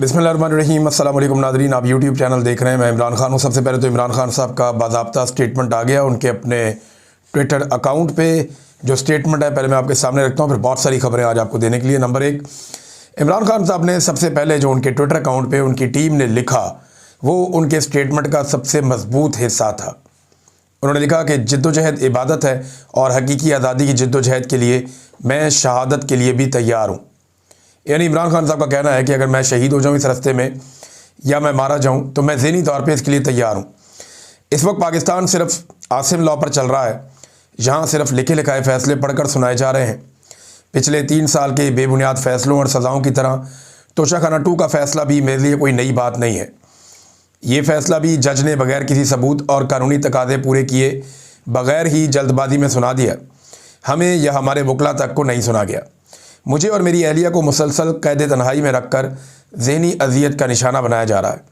बिस्मिल्लाहिर्रहमानिर्रहीम। अस्सलाम वालेकुम नाज़रीन, आप यूट्यूब चैनल देख रहे हैं। मैं इमरान खान हूँ। सबसे पहले तो इमरान खान साहब का बाज़ाब्ता स्टेटमेंट आ गया उनके अपने ट्विटर अकाउंट पे। जो स्टेटमेंट है पहले मैं आपके सामने रखता हूँ, फिर बहुत सारी खबरें आज आपको देने के लिए। नंबर एक, इमरान खान साहब ने सबसे पहले जो उनके ट्विटर अकाउंट पर उनकी टीम ने लिखा वो उनके स्टेटमेंट का सबसे मजबूत हिस्सा था। उन्होंने लिखा कि जद्दोजहद इबादत है और हकीकी आज़ादी की जद्दोजहद के लिए मैं शहादत के लिए भी तैयार हूँ। यानी इमरान खान साहब का कहना है कि अगर मैं शहीद हो जाऊँ इस रास्ते में या मैं मारा जाऊँ तो मैं ज़हनी तौर पे इसके लिए तैयार हूँ। इस वक्त पाकिस्तान सिर्फ आसिम लॉ पर चल रहा है, जहाँ सिर्फ लिखे लिखाए फ़ैसले पढ़कर सुनाए जा रहे हैं। पिछले 3 साल के बेबुनियाद फ़ैसलों और सज़ाओं की तरह तोशाखाना 2 का फ़ैसला भी मेरे लिए कोई नई बात नहीं है। ये फ़ैसला भी जज ने बग़ैर किसी सबूत और कानूनी तकाज़े पूरे किए बग़ैर ही जल्दबाजी में सुना दिया। हमें या हमारे वकला तक को नहीं सुना गया। मुझे और मेरी अहलिया को मुसलसल कैद तन्हाई में रखकर ज़हनी अजियत का निशाना बनाया जा रहा है।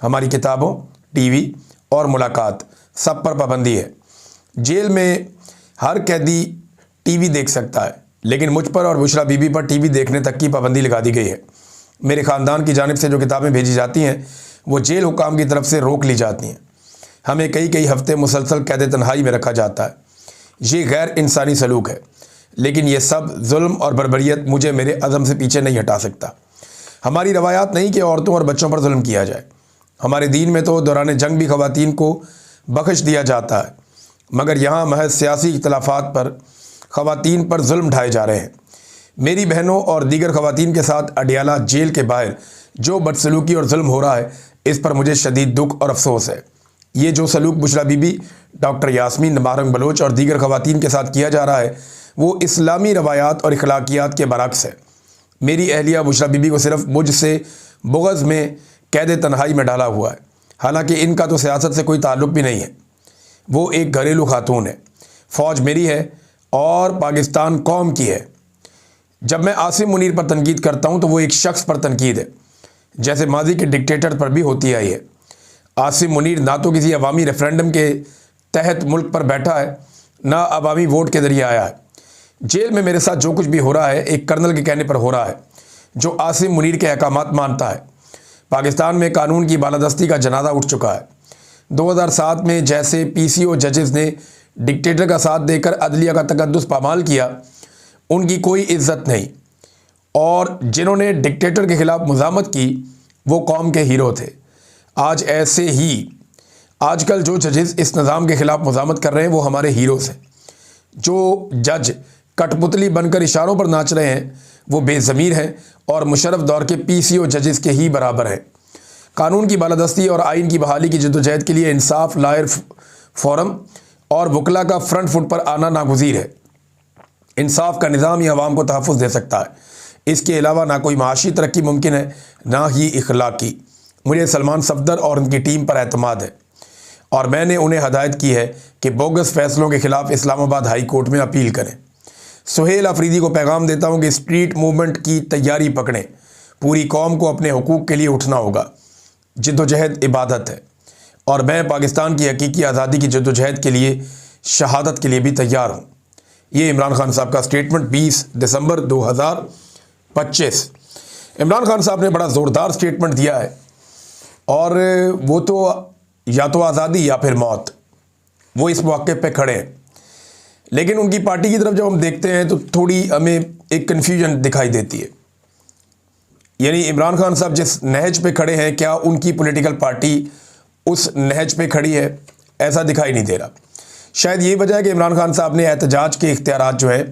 हमारी किताबों, टीवी और मुलाकात सब पर पाबंदी है। जेल में हर कैदी टीवी देख सकता है, लेकिन मुझ पर और बुशरा बीबी पर टीवी देखने तक की पाबंदी लगा दी गई है। मेरे ख़ानदान की जानिब से जो किताबें भेजी जाती हैं वो जेल हुकाम की तरफ से रोक ली जाती हैं। हमें कई हफ्ते मुसलसल कैद तन्हाई में रखा जाता है। ये गैर इंसानी सलूक है, लेकिन ये सब जुल्म और बर्बरियत मुझे मेरे अज़म से पीछे नहीं हटा सकता। हमारी रवायात नहीं कि औरतों और बच्चों पर जुल्म किया जाए। हमारे दीन में तो दौरान जंग भी ख़वातीन को बख्श दिया जाता है, मगर यहाँ महज सियासी इख्तलाफात पर ख़वातीन पर जुल्म ढाए जा रहे हैं। मेरी बहनों और दीगर ख़वातीन के साथ अडियाला जेल के बाहर जो बदसलूकी और जुल्म हो रहा है, इस पर मुझे शदीद दुख और अफसोस है। ये जो सलूक बुशरा बीबी, डॉक्टर यास्मीन, मारंग बलोच और दीगर ख़वातीन के साथ किया जा रहा है वो इस्लामी रवायात और अखलाकियात के बरक्स है। मेरी अहलिया बुशरा बीबी को सिर्फ मुझसे बुग़्ज़ में कैद तन्हाई में डाला हुआ है, हालांकि इनका तो सियासत से कोई ताल्लुक़ भी नहीं है। वो एक घरेलू खातून है। फ़ौज मेरी है और पाकिस्तान कौम की है। जब मैं आसिम मुनीर पर तनकीद करता हूँ तो वो एक शख्स पर तनकीद है, जैसे माजी के डिक्टेटर पर भी होती आई है। आसिम मुनीर ना तो किसी अवामी रेफरेंडम के तहत मुल्क पर बैठा है, ना अवामी वोट के ज़रिए आया है। जेल में मेरे साथ जो कुछ भी हो रहा है एक कर्नल के कहने पर हो रहा है, जो आसिम मुनीर के अहकामात मानता है। पाकिस्तान में कानून की बालादस्ती का जनाजा उठ चुका है। 2007 में जैसे पीसीओ जजेस ने डिक्टेटर का साथ देकर अदलिया का तकद्दुस पामाल किया, उनकी कोई इज्जत नहीं, और जिन्होंने डिक्टेटर के ख़िलाफ़ मुज़ामत की वो कौम के हीरो थे। आज ऐसे ही आजकल जो जजेस इस निज़ाम के ख़िलाफ़ मुज़ामत कर रहे हैं वो हमारे हीरोज़ हैं। जो जज कठपुतली बनकर इशारों पर नाच रहे हैं वो बेज़मीर हैं और मुशर्रफ दौर के पीसीओ जजेस के ही बराबर हैं। कानून की बालादस्ती और आइन की बहाली की जद्दोजहद के लिए इंसाफ लायर फोरम और वकला का फ्रंट फुट पर आना नागुज़ीर है। इंसाफ का निज़ाम ही अवाम को तहफ़्फ़ुज़ दे सकता है। इसके अलावा ना कोई माशी तरक्की मुमकिन है, ना ही इखलाकी। मुझे सलमान सफदर और उनकी टीम पर एतमाद है और मैंने उन्हें हदायत की है कि बोगस फ़ैसलों के ख़िलाफ़ इस्लामाबाद हाई कोर्ट में अपील करें। सुहेल अफरीदी को पैगाम देता हूँ कि स्ट्रीट मूवमेंट की तैयारी पकड़ें। पूरी कौम को अपने हुकूक के लिए उठना होगा। जद्दोजहद इबादत है और मैं पाकिस्तान की हकीकी आज़ादी की जद्दोजहद के लिए शहादत के लिए भी तैयार हूँ। ये इमरान खान साहब का स्टेटमेंट 20 दिसंबर 2025। इमरान खान साहब ने बड़ा ज़ोरदार स्टेटमेंट दिया है और वो तो या तो आज़ादी या फिर मौत, वो इस मौके पे खड़े हैं। लेकिन उनकी पार्टी की तरफ जब हम देखते हैं तो थोड़ी हमें एक कन्फ्यूजन दिखाई देती है। यानी इमरान खान साहब जिस नहज पे खड़े हैं, क्या उनकी पॉलिटिकल पार्टी उस नहज पे खड़ी है? ऐसा दिखाई नहीं दे रहा। शायद यही वजह है कि इमरान खान साहब ने एहतजाज के इख्तियारात जो है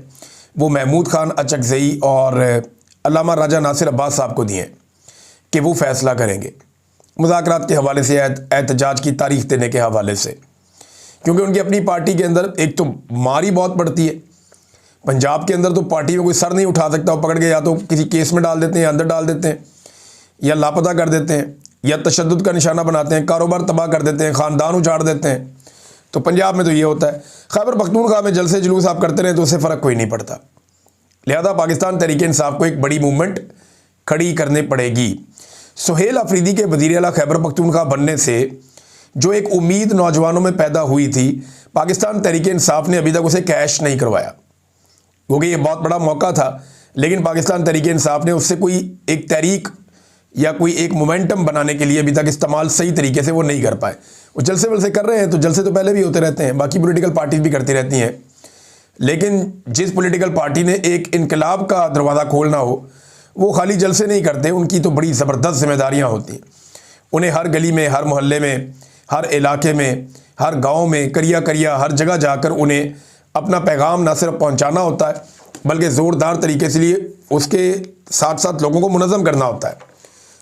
वो महमूद खान अचकज़ई और अल्लामा राजा नासिर अब्बास साहब को दिए कि वो फ़ैसला करेंगे मुज़ाकरात के हवाले से, एहतजाज की तारीख देने के हवाले से। क्योंकि उनकी अपनी पार्टी के अंदर एक तो मार ही बहुत पड़ती है। पंजाब के अंदर तो पार्टी में कोई सर नहीं उठा सकता, वो पकड़ के या तो किसी केस में डाल देते हैं, अंदर डाल देते हैं, या लापता कर देते हैं, या तशद्दुद का निशाना बनाते हैं, कारोबार तबाह कर देते हैं, ख़ानदान उजाड़ देते हैं। तो पंजाब में तो ये होता है। खैबर पख्तूनख्वा में जलसे जुलूस आप करते रहे तो उससे फ़र्क कोई नहीं पड़ता। लिहाजा पाकिस्तान तहरीक इंसाफ को एक बड़ी मूवमेंट खड़ी करनी पड़ेगी। सुहेल अफरीदी के वज़ीर आला खैबर पख्तूनख्वा बनने से जो एक उम्मीद नौजवानों में पैदा हुई थी, पाकिस्तान तहरीक इंसाफ ने अभी तक उसे कैश नहीं करवाया, क्योंकि ये बहुत बड़ा मौका था। लेकिन पाकिस्तान तहरीक इंसाफ ने उससे कोई एक तहरीक या कोई एक मोमेंटम बनाने के लिए अभी तक इस्तेमाल सही तरीके से वो नहीं कर पाए। वो जलसे वलसे कर रहे हैं, तो जलसे तो पहले भी होते रहते हैं, बाकी पॉलिटिकल पार्टीज भी करती रहती हैं, लेकिन जिस पॉलिटिकल पार्टी ने एक इनकलाब का दरवाज़ा खोलना हो वो खाली जलसे नहीं करते, उनकी तो बड़ी ज़बरदस्त जिम्मेदारियाँ होती हैं। उन्हें हर गली में, हर मोहल्ले में, हर इलाके में, हर गांव में, करिया करिया हर जगह जाकर उन्हें अपना पैगाम ना सिर्फ पहुंचाना होता है बल्कि ज़ोरदार तरीके से लिए उसके साथ साथ लोगों को मुनज़्ज़म करना होता है।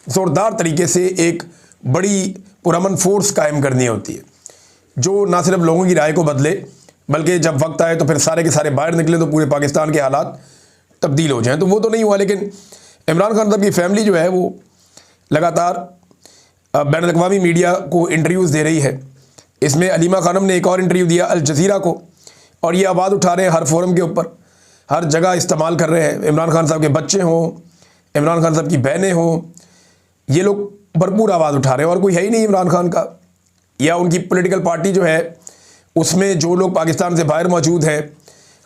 ज़ोरदार तरीके से एक बड़ी पुरअमन फोर्स कायम करनी होती है जो ना सिर्फ लोगों की राय को बदले बल्कि जब वक्त आए तो फिर सारे के सारे बाहर निकले तो पूरे पाकिस्तान के हालात तब्दील हो जाएं। तो वो तो नहीं हुआ, लेकिन इमरान खान साहब की फैमिली जो है वो लगातार बैन अवी मीडिया को इंटरव्यूज़ दे रही है। इसमें अलीमा खानम ने एक और इंटरव्यू दिया अल जज़ीरा को, और ये आवाज़ उठा रहे हैं हर फोरम के ऊपर, हर जगह इस्तेमाल कर रहे हैं। इमरान खान साहब के बच्चे हों, इमरान खान साहब की बहनें हों, ये लोग भरपूर आवाज़ उठा रहे हैं और कोई है ही नहीं इमरान खान का या उनकी पॉलिटिकल पार्टी जो है उसमें जो लोग पाकिस्तान से बाहर मौजूद हैं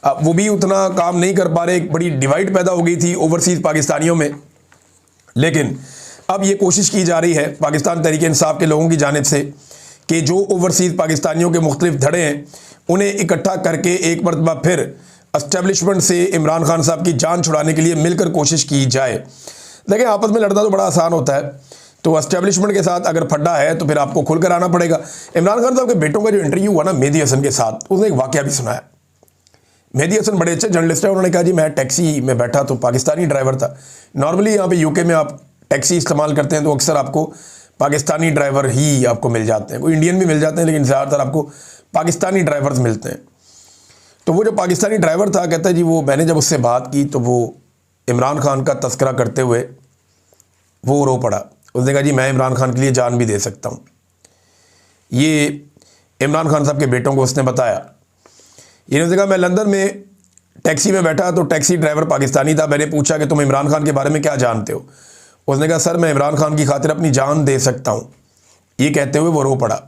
वो भी उतना काम नहीं कर पा रहे। एक बड़ी डिवाइड पैदा हो गई थी ओवरसीज़ पाकिस्तानियों में, लेकिन अब ये कोशिश की जा रही है पाकिस्तान तहरीक इंसाफ के लोगों की जानिब से कि जो ओवरसीज़ पाकिस्तानियों के मुख्तलिफ धड़े हैं उन्हें इकट्ठा करके एक मरतबा फिर एस्टेब्लिशमेंट से इमरान खान साहब की जान छुड़ाने के लिए मिलकर कोशिश की जाए। देखिए, आपस में लड़ना तो बड़ा आसान होता है, तो एस्टेब्लिशमेंट के साथ अगर फड्डा है तो फिर आपको खुलकर आना पड़ेगा। इमरान खान साहब के बेटों का जो इंटरव्यू हुआ ना मेहदी हसन के साथ, उसने एक वाकया भी सुनाया। मेहदी हसन बड़े अच्छे जर्नलिस्ट हैं, उन्होंने कहा जी मैं टैक्सी में बैठा तो पाकिस्तानी ड्राइवर था। नॉर्मली यहाँ पे यूके में आप टैक्सी इस्तेमाल करते हैं तो अक्सर आपको पाकिस्तानी ड्राइवर ही आपको मिल जाते हैं, कोई इंडियन भी मिल जाते हैं लेकिन ज़्यादातर आपको पाकिस्तानी ड्राइवर्स मिलते हैं। तो वो जो पाकिस्तानी ड्राइवर था कहता है जी वो मैंने जब उससे बात की तो वो इमरान खान का तस्करा करते हुए वो रो पड़ा। उसने कहा जी मैं इमरान खान के लिए जान भी दे सकता हूँ। ये इमरान खान साहब के बेटों को उसने बताया। इन्होंने कहा मैं लंदन में टैक्सी में बैठा तो टैक्सी ड्राइवर पाकिस्तानी था, मैंने पूछा कि तुम इमरान खान के बारे में क्या जानते हो। उसने कहा सर मैं इमरान खान की खातिर अपनी जान दे सकता हूँ। ये कहते हुए वो रो पड़ा।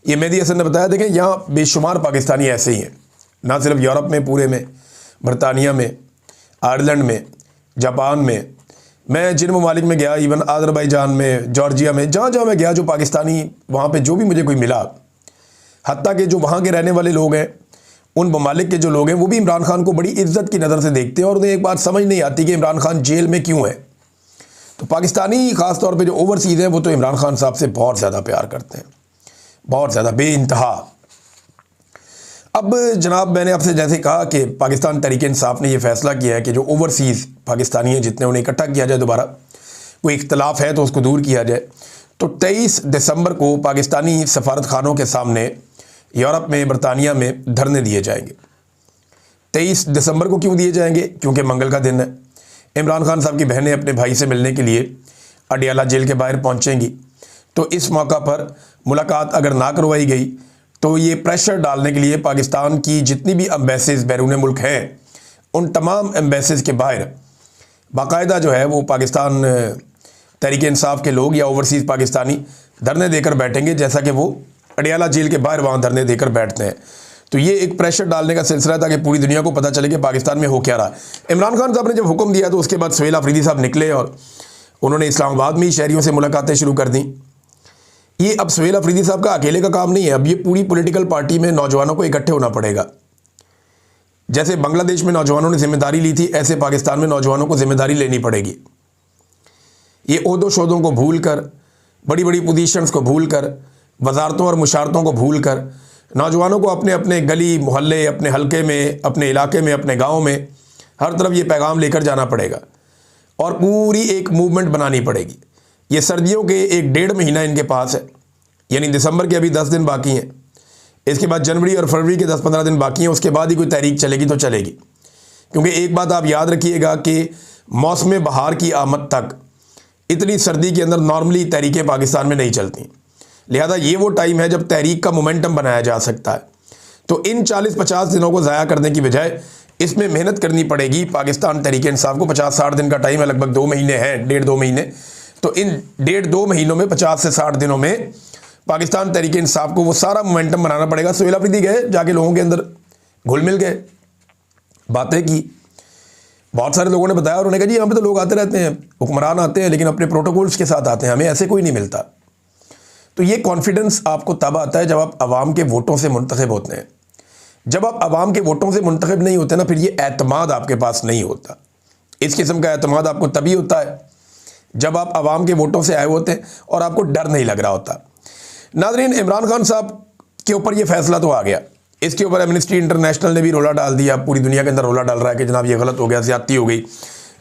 ये मेहदी हसन ने बताया देखें यहाँ बेशुमार पाकिस्तानी ऐसे ही हैं, ना सिर्फ यूरोप में, पूरे में, बरतानिया में, आयरलैंड में, जापान में, मैं जिन ममालिक में गया, इवन आज़रबाईजान में, जॉर्जिया में, जहाँ जहाँ मैं गया जो पाकिस्तानी वहाँ पे जो भी मुझे कोई मिला, हत्ता कि जो वहाँ के रहने वाले लोग हैं उन ममालिक के जो लोग हैं वो भी इमरान खान को बड़ी इज्जत की नज़र से देखते हैं और उन्हें एक बात समझ नहीं आती कि इमरान खान जेल में क्यों है। तो पाकिस्तानी ख़ास तौर पे जो ओवरसीज़ हैं वो तो इमरान खान साहब से बहुत ज़्यादा प्यार करते हैं, बहुत ज़्यादा, बेइंतहा। अब जनाब मैंने आपसे जैसे कहा कि पाकिस्तान तहरीक इंसाफ ने यह फ़ैसला किया है कि जो ओवरसीज़ पाकिस्तानी हैं जितने उन्हें इकट्ठा किया जाए, दोबारा कोई इख्तलाफ है तो उसको दूर किया जाए। तो 23 दिसंबर को पाकिस्तानी सफारत खानों के सामने यूरोप में, बरतानिया में धरने दिए जाएंगे। 23 दिसंबर को क्यों दिए जाएंगे? क्योंकि मंगल का दिन है। इमरान खान साहब की बहनें अपने भाई से मिलने के लिए अडियाला जेल के बाहर पहुंचेंगी। तो इस मौका पर मुलाकात अगर ना करवाई गई तो ये प्रेशर डालने के लिए पाकिस्तान की जितनी भी एम्बेसीज बैरून मुल्क हैं उन तमाम एम्बेसीज के बाहर बाकायदा जो है वो पाकिस्तान तहरीक इंसाफ के लोग या ओवरसीज़ पाकिस्तानी धरने देकर बैठेंगे, जैसा कि वो अडियाला जेल के बाहर वहाँ धरने देकर बैठते हैं। तो ये एक प्रेशर डालने का सिलसिला है ताकि पूरी दुनिया को पता चले कि पाकिस्तान में हो क्या रहा है। इमरान खान साहब ने जब हुक्म दिया तो उसके बाद सुहेल अफरीदी साहब निकले और उन्होंने इस्लामाबाद में ही शहरियों से मुलाकातें शुरू कर दी। ये अब सुहेल अफरीदी साहब का अकेले का काम नहीं है, अब ये पूरी पॉलिटिकल पार्टी में नौजवानों को इकट्ठे होना पड़ेगा। जैसे बांग्लादेश में नौजवानों ने जिम्मेदारी ली थी, ऐसे पाकिस्तान में नौजवानों को जिम्मेदारी लेनी पड़ेगी। ये ओहदों शोदों को भूल कर, बड़ी बड़ी पोजीशंस को भूल कर, वजारतों और मुशारतों को भूल कर नौजवानों को अपने अपने गली मोहल्ले, अपने हलके में, अपने इलाके में, अपने गांव में हर तरफ ये पैगाम लेकर जाना पड़ेगा और पूरी एक मूवमेंट बनानी पड़ेगी। ये सर्दियों के 1-1.5 महीना इनके पास है, यानी दिसंबर के अभी 10 दिन बाकी हैं, इसके बाद जनवरी और फरवरी के 10-15 दिन बाकी हैं, उसके बाद ही कोई तहरीक चलेगी तो चलेगी। क्योंकि एक बात आप याद रखिएगा कि मौसम बहार की आमद तक इतनी सर्दी के अंदर नॉर्मली तहरीकें पाकिस्तान में नहीं चलती, लिहाजा ये वो टाइम है जब तहरीक का मोमेंटम बनाया जा सकता है। तो इन 40-50 दिनों को ज़ाया करने की बजाय इसमें मेहनत करनी पड़ेगी पाकिस्तान तहरीक इंसाफ को। 50-60 दिन का टाइम है, लगभग 2 महीने हैं, 1.5-2 महीने। तो इन 1.5-2 महीनों में 50 से 60 दिनों में पाकिस्तान तहरीक इंसाफ को वो सारा मोमेंटम बनाना पड़ेगा। सुहेल अफरीदी गए, जाके लोगों के अंदर घुल मिल गए, बातें की, बहुत सारे लोगों ने बताया, उन्होंने कहा जी यहाँ पे तो लोग आते रहते हैं, हुक्मरान आते हैं लेकिन अपने प्रोटोकॉल्स के साथ आते हैं, हमें ऐसे कोई नहीं मिलता। तो ये कॉन्फिडेंस आपको तब आता है जब आप आवाम के वोटों से मुंतखब होते हैं। जब आप आवाम के वोटों से मुंतखब नहीं होते ना, फिर ये एतमाद आपके पास नहीं होता। इस किस्म का एतमाद आपको तभी होता है जब आप आवाम के वोटों से आए होते हैं और आपको डर नहीं लग रहा होता। नाज़रीन, इमरान खान साहब के ऊपर ये फैसला तो आ गया, इसके ऊपर एमनेस्टी इंटरनेशनल ने भी रोला डाल दिया, पूरी दुनिया के अंदर रोला डाल रहा है कि जनाब ये गलत हो गया, ज़्यादती हो गई।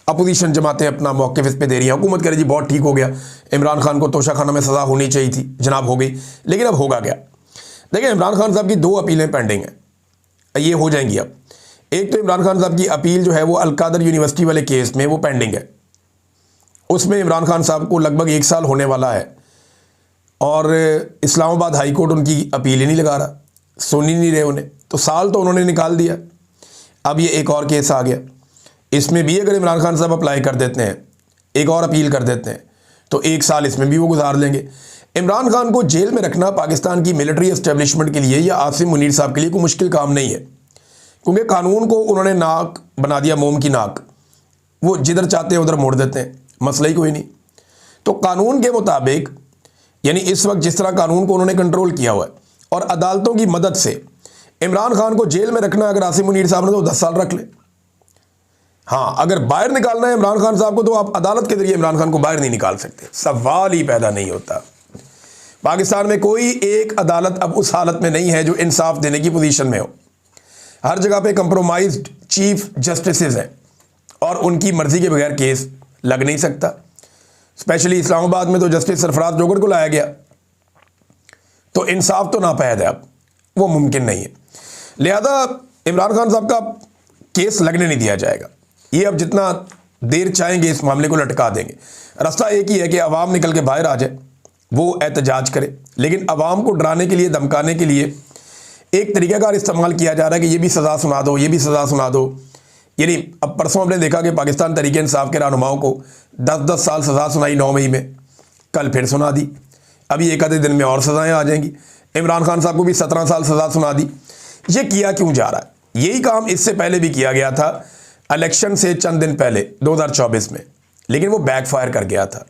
अपोजिशन जमातें अपना मौक़िफ़ इस पे दे रही हैं, हुकूमत करे जी बहुत ठीक हो गया, इमरान खान को तोशाखाना में सज़ा होनी चाहिए थी, जनाब हो गई, लेकिन अब होगा क्या। देखिए, इमरान खान साहब की 2 अपीलें पेंडिंग हैं, ये हो जाएंगी अब। एक तो इमरान खान साहब की अपील जो है वो अलकादर यूनिवर्सिटी वाले केस में वो पेंडिंग है, उसमें इमरान खान साहब को लगभग 1 साल होने वाला है और इस्लामाबाद हाई कोर्ट उनकी अपील ही नहीं लगा रहा, सुन ही नहीं रहे उन्हें, तो साल तो उन्होंने निकाल दिया। अब ये एक और केस आ गया, इसमें भी अगर इमरान खान साहब अप्लाई कर देते हैं, एक और अपील कर देते हैं, तो 1 साल इसमें भी वो गुजार लेंगे। इमरान खान को जेल में रखना पाकिस्तान की मिलिट्री एस्टेब्लिशमेंट के लिए या आसिम मुनीर साहब के लिए कोई मुश्किल काम नहीं है, क्योंकि कानून को उन्होंने नाक बना दिया, मोम की नाक, वो जिधर चाहते हैं उधर मोड़ देते हैं, मसला ही कोई नहीं। तो कानून के मुताबिक, यानी इस वक्त जिस तरह कानून को उन्होंने कंट्रोल किया हुआ है और अदालतों की मदद से इमरान खान को जेल में रखना, अगर आसिम मुनीर साहब ने तो 10 साल रख ले। हाँ, अगर बाहर निकालना है इमरान खान साहब को तो आप अदालत के जरिए इमरान खान को बाहर नहीं निकाल सकते, सवाल ही पैदा नहीं होता। पाकिस्तान में कोई एक अदालत अब उस हालत में नहीं है जो इंसाफ देने की पोजीशन में हो। हर जगह पे कंप्रोमाइज्ड चीफ जस्टिसेस हैं और उनकी मर्जी के बगैर केस लग नहीं सकता। स्पेशली इस्लामाबाद में तो जस्टिस सरफराज जोगर को लाया गया, तो इंसाफ तो नापैद है, अब वो मुमकिन नहीं है। लिहाजा इमरान खान साहब का केस लगने नहीं दिया जाएगा। ये अब जितना देर चाहेंगे इस मामले को लटका देंगे। रास्ता एक ही है कि अवाम निकल के बाहर आ जाए, वो एहतजाज करे, लेकिन अवाम को डराने के लिए, धमकाने के लिए एक तरीक़ाकार इस्तेमाल किया जा रहा है कि ये भी सज़ा सुना दो, ये भी सज़ा सुना दो। यानी अब परसों हमने देखा कि पाकिस्तान तहरीक इंसाफ के रहनुमाओं को 10-10 साल सज़ा सुनाई 9 मई में, कल फिर सुना दी, अभी एक आधे दिन में और सज़ाएँ आ जाएंगी। इमरान खान साहब को भी 17 साल सज़ा सुना दी। ये किया क्यों जा रहा है? यही काम इससे पहले भी किया गया था, इलेक्शन से चंद दिन पहले 2024 में, लेकिन वो बैकफायर कर गया था।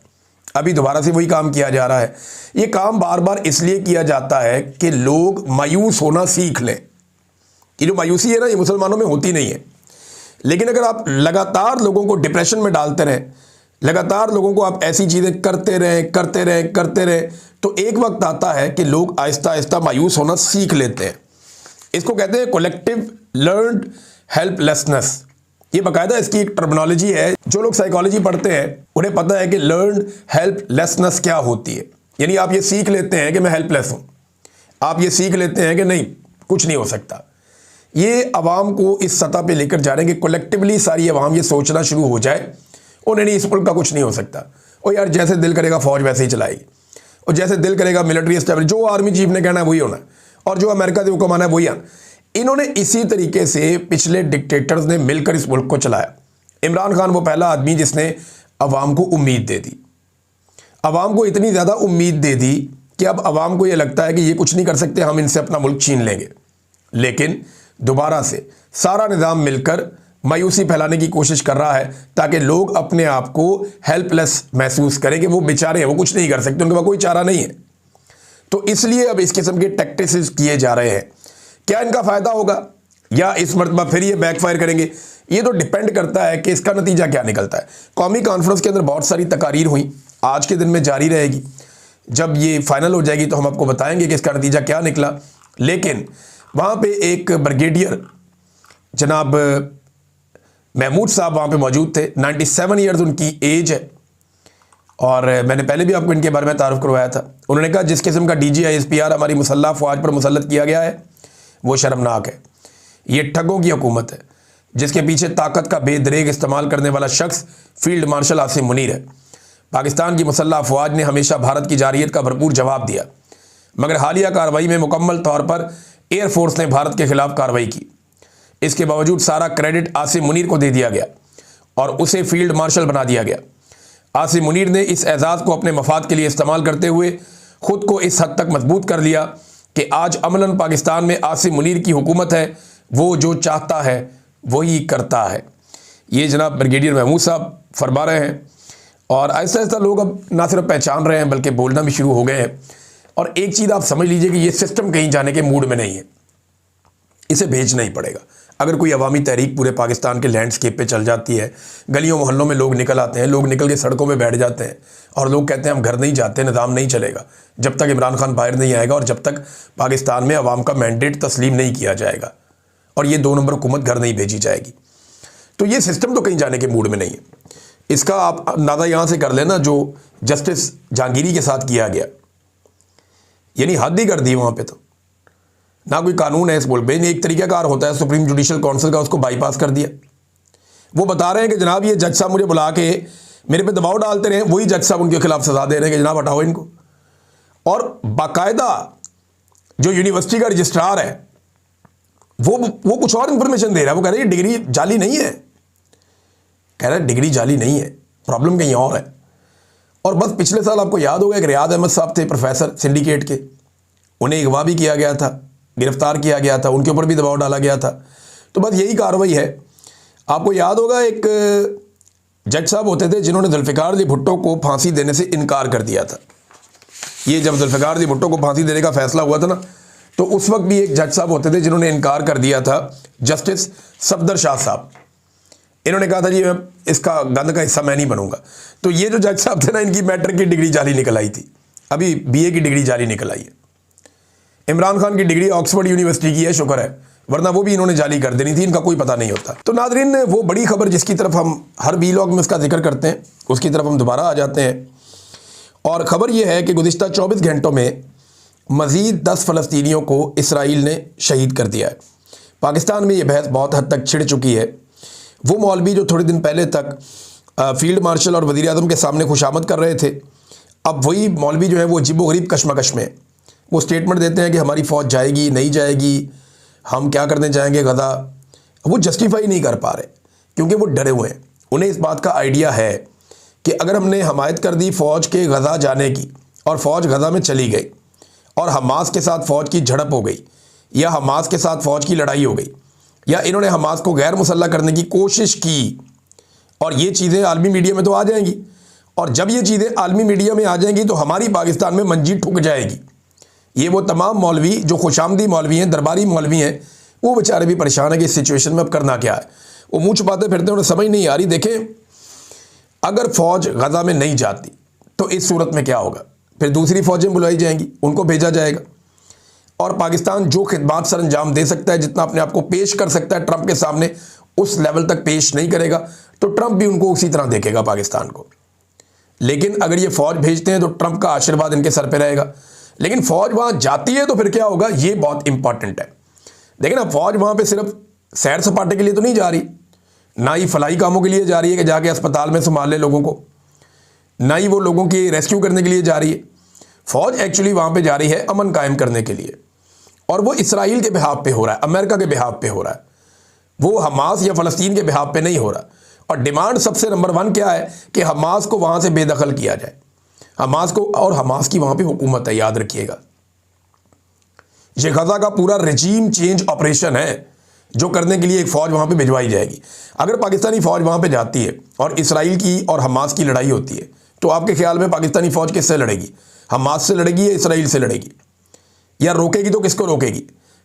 अभी दोबारा से वही काम किया जा रहा है। ये काम बार बार इसलिए किया जाता है कि लोग मायूस होना सीख लें। ये जो मायूसी है ना, ये मुसलमानों में होती नहीं है, लेकिन अगर आप लगातार लोगों को डिप्रेशन में डालते रहें, लगातार लोगों को आप ऐसी चीज़ें करते रहें, तो एक वक्त आता है कि लोग आहिस्ता आहिस्ता मायूस होना सीख लेते हैं। इसको कहते हैं कलेक्टिव लर्न्ड हेल्पलेसनेस। ये बाकायदा इसकी एक टर्मिनोलॉजी है। जो लोग साइकोलॉजी पढ़ते हैं उन्हें पता है कि लर्न्ड हेल्पलेसनेस क्या होती है। यानी आप ये सीख लेते हैं कि मैं हेल्पलेस हूँ, आप ये सीख लेते हैं कि नहीं कुछ नहीं हो सकता। ये अवाम को इस सतह पे लेकर जा रहे हैं कि कलेक्टिवली सारी अवाम ये सोचना शुरू हो जाए, उन्हें नहीं, इस मुल्क का कुछ नहीं हो सकता, और यार जैसे दिल करेगा फौज वैसे ही चलाएगी, और जैसे दिल करेगा मिलिट्री एस्टेब्लिश, जो आर्मी चीफ ने कहना है वही होना, और जो अमेरिका से हुक्म आना है वही आना। इन्होंने इसी तरीके से पिछले डिक्टेटर्स ने मिलकर इस मुल्क को चलाया। इमरान खान वो पहला आदमी जिसने अवाम को उम्मीद दे दी, अवाम को इतनी ज़्यादा उम्मीद दे दी कि अब अवाम को ये लगता है कि ये कुछ नहीं कर सकते, हम इनसे अपना मुल्क छीन लेंगे। लेकिन दोबारा से सारा निज़ाम मिलकर मायूसी फैलाने की कोशिश कर रहा है ताकि लोग अपने आप को हेल्पलेस महसूस करें कि वो बेचारे हैं, वो कुछ नहीं कर सकते, उनके पास कोई चारा नहीं है। तो इसलिए अब इस किस्म के टैक्टिक्स किए जा रहे हैं। क्या इनका फ़ायदा होगा या इस मरतबा फिर ये बैकफायर करेंगे, ये तो डिपेंड करता है कि इसका नतीजा क्या निकलता है। कौमी कॉन्फ्रेंस के अंदर बहुत सारी तकारीर हुई, आज के दिन में जारी रहेगी। जब ये फाइनल हो जाएगी तो हम आपको बताएंगे कि इसका नतीजा क्या निकला। लेकिन वहाँ पे एक ब्रिगेडियर जनाब महमूद साहब वहाँ पे मौजूद थे। 97 ईयर्स उनकी एज है, और मैंने पहले भी आपको इनके बारे में तारुफ करवाया था। उन्होंने कहा जिस किस्म का DGISPR हमारी मुसल्लह फ़ौज पर मुसल्लत किया गया है वो शर्मनाक है। ये ठगों की हुकूमत है जिसके पीछे ताकत का बेदरेग इस्तेमाल करने वाला शख्स फील्ड मार्शल आसिम मुनीर है। पाकिस्तान की मुसल्लह अफवाज ने हमेशा भारत की जारियत का भरपूर जवाब दिया, मगर हालिया कार्रवाई में मुकम्मल तौर पर एयरफोर्स ने भारत के खिलाफ कार्रवाई की। इसके बावजूद सारा क्रेडिट आसिम मुनीर को दे दिया गया और उसे फील्ड मार्शल बना दिया गया। आसिम मुनीर ने इस एजाज़ को अपने मफाद के लिए इस्तेमाल करते हुए ख़ुद को इस हद तक मजबूत कर लिया कि आज अमलन पाकिस्तान में आसिम मुनीर की हुकूमत है। वो जो चाहता है वही करता है। ये जनाब ब्रिगेडियर महमूद साहब फरमा रहे हैं। और आहिस्ता आहिस्ता लोग अब ना सिर्फ पहचान रहे हैं बल्कि बोलना भी शुरू हो गए हैं। और एक चीज़ आप समझ लीजिए कि ये सिस्टम कहीं जाने के मूड में नहीं है, इसे भेजना ही पड़ेगा। अगर कोई अवामी तहरीक पूरे पाकिस्तान के लैंडस्केप पे चल जाती है, गलियों मोहल्लों में लोग निकल आते हैं, लोग निकल के सड़कों में बैठ जाते हैं और लोग कहते हैं हम घर नहीं जाते, निज़ाम नहीं चलेगा जब तक इमरान खान बाहर नहीं आएगा और जब तक पाकिस्तान में अवाम का मैंडेट तस्लीम नहीं किया जाएगा और ये 2 नंबर हुकूमत घर नहीं भेजी जाएगी। तो ये सिस्टम तो कहीं जाने के मूड में नहीं है। इसका आप अंदाज़ा यहाँ से कर लेना जो जस्टिस जहांगीरी के साथ किया गया, यानी हद ही कर दी वहाँ पे। तो ना कोई कानून है इस मुल्क में, एक तरीक़ाकार होता है सुप्रीम जुडिशल काउंसिल का, उसको बाईपास कर दिया। वो बता रहे हैं कि जनाब ये जज साहब मुझे बुला के मेरे पे दबाव डालते रहे, वही जज साहब उनके खिलाफ सजा दे रहे हैं कि जनाब हटाओ इनको। और बाकायदा जो यूनिवर्सिटी का रजिस्ट्रार है वो कुछ और इंफॉर्मेशन दे रहा है। वो कह रहा है डिग्री जाली नहीं है, कह रहा है डिग्री जाली नहीं है, प्रॉब्लम कहीं और है। और बस पिछले साल आपको याद होगा एक रियाद अहमद साहब थे प्रोफेसर सिंडिकेट के, उन्हें अगवा भी किया गया था, गिरफ्तार किया गया था, उनके ऊपर भी दबाव डाला गया था। तो बस यही कार्रवाई है। आपको याद होगा एक जज साहब होते थे जिन्होंने जुल्फ़िकार अली भुट्टो को फांसी देने से इनकार कर दिया था। ये जब जुल्फ़िकार अली भुट्टो को फांसी देने का फैसला हुआ था ना, तो उस वक्त भी एक जज साहब होते थे जिन्होंने इनकार कर दिया था, जस्टिस सफदर शाह साहब। इन्होंने कहा था जी इसका गंद का हिस्सा मैं नहीं बनूंगा। तो ये जो जज साहब थे ना, इनकी मैट्रिक की डिग्री जाली निकल आई थी, अभी बीए की डिग्री जाली निकल आई है। इमरान खान की डिग्री ऑक्सफोर्ड यूनिवर्सिटी की है, शुक्र है, वरना वो भी इन्होंने जाली कर देनी थी, इनका कोई पता नहीं होता। तो नादरीन, वो बड़ी खबर जिसकी तरफ हम हर वीलॉग में उसका जिक्र करते हैं, उसकी तरफ हम दोबारा आ जाते हैं। और ख़बर यह है कि गुज़िश्ता 24 घंटों में मज़ीद 10 फ़लस्तीनियों को इसराइल ने शहीद कर दिया है। पाकिस्तान में ये बहस बहुत हद तक छिड़ चुकी है। वो मौलवी जो थोड़े दिन पहले तक फील्ड मार्शल और वज़ीर आज़म के सामने खुशामद कर रहे थे, अब वही मौलवी जो है वो अजीबोगरीब कशमकश में, वो स्टेटमेंट देते हैं कि हमारी फ़ौज जाएगी नहीं जाएगी, हम क्या करने जाएंगे गज़ा। वो जस्टिफाई नहीं कर पा रहे क्योंकि वो डरे हुए हैं। उन्हें इस बात का आइडिया है कि अगर हमने हमायत कर दी फ़ौज के गज़ा जाने की और फ़ौज गज़ा में चली गई और हमास के साथ फ़ौज की झड़प हो गई या हमास के साथ फ़ौज की लड़ाई हो गई या इन्होंने हमास को गैर मुसल्लह करने की कोशिश की, और ये चीज़ें आलमी मीडिया में तो आ जाएंगी, और जब ये चीज़ें आलमी मीडिया में आ जाएंगी तो हमारी पाकिस्तान में मंजी ठुक जाएगी। ये वो तमाम मौलवी जो खुशामदी मौलवी हैं, दरबारी मौलवी हैं, वो बेचारे भी परेशान है कि इस सिचुएशन में अब करना क्या है। वो मुँह छुपाते फिरते हैं, उन्हें समझ नहीं आ रही। देखें, अगर फ़ौज गज़ा में नहीं जाती तो इस सूरत में क्या होगा, फिर दूसरी फ़ौजें बुलाई जाएंगी, उनको भेजा जाएगा, और पाकिस्तान जो खिदमात सर अंजाम दे सकता है, जितना अपने आप को पेश कर सकता है ट्रंप के सामने, उस लेवल तक पेश नहीं करेगा तो ट्रंप भी उनको उसी तरह देखेगा पाकिस्तान को। लेकिन अगर ये फ़ौज भेजते हैं तो ट्रंप का आशीर्वाद इनके सर पे रहेगा। लेकिन फ़ौज वहाँ जाती है तो फिर क्या होगा, ये बहुत इंपॉर्टेंट है। देखिए ना, फ़ौज वहाँ पे सिर्फ सैर सपाटे के लिए तो नहीं जा रही, ना ही फलाई कामों के लिए जा रही है कि जाके अस्पताल में संभाल ले लोगों को, ना ही वो लोगों की रेस्क्यू करने के लिए जा रही है। फ़ौज एक्चुअली वहाँ पे जा रही है अमन कायम करने के लिए, और वो इसराइल के बिहाफ पे हो रहा है, अमेरिका के बिहाफ पे हो रहा है, वो हमास या फ़लस्तीन के बिहाफ पे नहीं हो रहा। और डिमांड सबसे नंबर 1 क्या है कि हमास को वहाँ से बेदखल किया जाए, हमास को, और हमास की वहाँ पे हुकूमत है, याद रखिएगा। ये गज़ा का पूरा रजीम चेंज ऑपरेशन है जो करने के लिए एक फ़ौज वहाँ पे भिजवाई जाएगी। अगर पाकिस्तानी फ़ौज वहाँ पे जाती है और इसराइल की और हमास की लड़ाई होती है, तो आपके ख्याल में पाकिस्तानी फ़ौज किससे लड़ेगी? हमास से लड़ेगी या इसराइल से लड़ेगी? या रोकेगी तो किसको रोकेगी?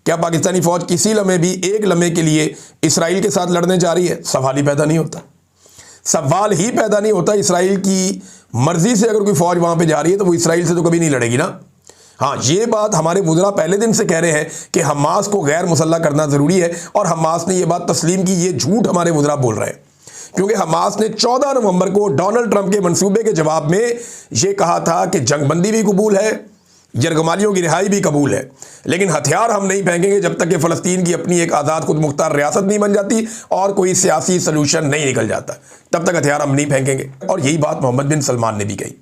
क्या पाकिस्तानी फ़ौज किसी लम्हे भी एक लम्हे के लिए इसराइल के साथ लड़ने जा रही है? सवाल ही पैदा नहीं होता, सवाल ही पैदा नहीं होता। इसराइल की मर्ज़ी से अगर कोई फ़ौज वहाँ पे जा रही है तो वो इसराइल से तो कभी नहीं लड़ेगी ना। हाँ, ये बात हमारे वज़रा पहले दिन से कह रहे हैं कि हमास को गैर मुसल्लह करना ज़रूरी है, और हमास ने ये बात तस्लीम की। ये झूठ हमारे वज़रा बोल रहे हैं, क्योंकि हमास ने 14 नवंबर को डोनाल्ड ट्रंप के मंसूबे के जवाब में ये कहा था कि जंगबंदी भी कबूल है, यरगमालियों की रिहाई भी कबूल है, लेकिन हथियार हम नहीं फेंकेंगे जब तक कि फ़लस्तीन की अपनी एक आज़ाद खुद मुख्तार रियासत नहीं बन जाती और कोई सियासी सलूशन नहीं निकल जाता, तब तक हथियार हम नहीं फेंकेंगे। और यही बात मोहम्मद बिन सलमान ने भी कही।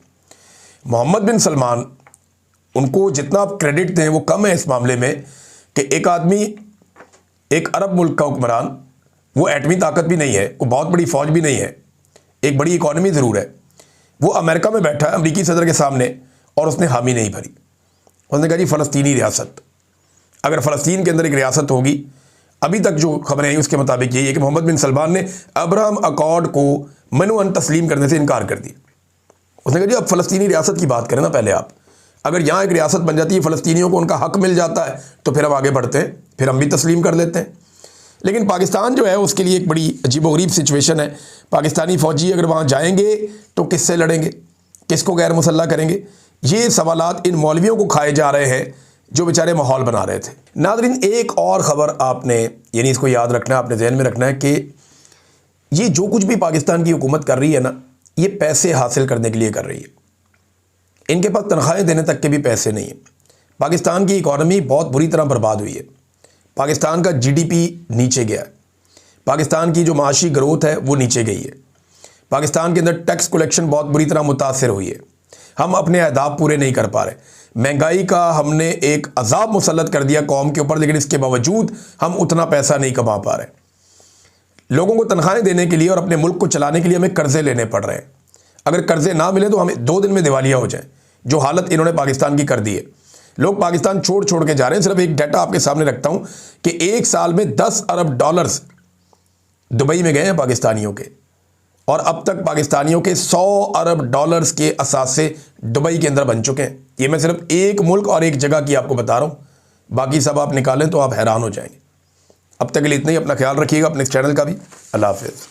मोहम्मद बिन सलमान, उनको जितना आप क्रेडिट दें वो कम है इस मामले में कि एक आदमी, एक अरब मुल्क का हुक्मरान, वो एटमी ताकत भी नहीं है, वो बहुत बड़ी फ़ौज भी नहीं है, एक बड़ी इकॉनमी ज़रूर है, वो अमेरिका में बैठा है अमरीकी सदर के सामने, और उसने हामी नहीं भरी। उसने कहा जी फ़लस्तीनी रियासत, अगर फ़लस्तीन के अंदर एक रियासत होगी, अभी तक जो खबरें आई उसके मुताबिक यही है कि मोहम्मद बिन सलमान ने अब्राहम अकॉर्ड को मनोअन तस्लीम करने से इनकार कर दिया। उसने कहा जी अब फ़लस्तीनी रियासत की बात करें ना पहले आप, अगर यहाँ एक रियासत बन जाती है, फ़लस्तीनियों को उनका हक मिल जाता है तो फिर हम आगे बढ़ते हैं, फिर हम भी तस्लीम कर लेते हैं। लेकिन पाकिस्तान जो है उसके लिए एक बड़ी अजीबोगरीब सिचुएशन है। पाकिस्तानी फ़ौजी अगर वहाँ जाएंगे तो किससे लड़ेंगे, किसको गैर मुसल्लह करेंगे, ये सवालात इन मौलवियों को खाए जा रहे हैं जो बेचारे माहौल बना रहे थे। नाज़रीन, एक और ख़बर आपने यानी इसको याद रखना है, अपने जहन में रखना है कि ये जो कुछ भी पाकिस्तान की हुकूमत कर रही है ना, ये पैसे हासिल करने के लिए कर रही है। इनके पास तनख्वाहें देने तक के भी पैसे नहीं है। पाकिस्तान की इकॉनमी बहुत बुरी तरह बर्बाद हुई है। पाकिस्तान का GDP नीचे गया है। पाकिस्तान की जो माशी ग्रोथ है वो नीचे गई है। पाकिस्तान के अंदर टैक्स कलेक्शन बहुत बुरी तरह मुतासर हुई है। हम अपने अहदाफ पूरे नहीं कर पा रहे। महंगाई का हमने एक अजाब मुसल्लत कर दिया कौम के ऊपर, लेकिन इसके बावजूद हम उतना पैसा नहीं कमा पा रहे। लोगों को तनख्वाहें देने के लिए और अपने मुल्क को चलाने के लिए हमें कर्जे लेने पड़ रहे हैं। अगर कर्जे ना मिले तो हमें 2 दिन में दिवालिया हो जाए, जो हालत इन्होंने पाकिस्तान की कर दी है। लोग पाकिस्तान छोड़ छोड़ के जा रहे हैं। सिर्फ एक डाटा आपके सामने रखता हूं कि एक साल में 10 अरब डॉलर्स दुबई में गए हैं पाकिस्तानियों के, और अब तक पाकिस्तानियों के 100 अरब डॉलर्स के असासे दुबई के अंदर बन चुके हैं। ये मैं सिर्फ एक मुल्क और एक जगह की आपको बता रहा हूँ, बाकी सब आप निकालें तो आप हैरान हो जाएंगे। अब तक के लिए इतना ही। अपना ख्याल रखिएगा, अपने इस चैनल का भी। अल्लाह हाफिज़।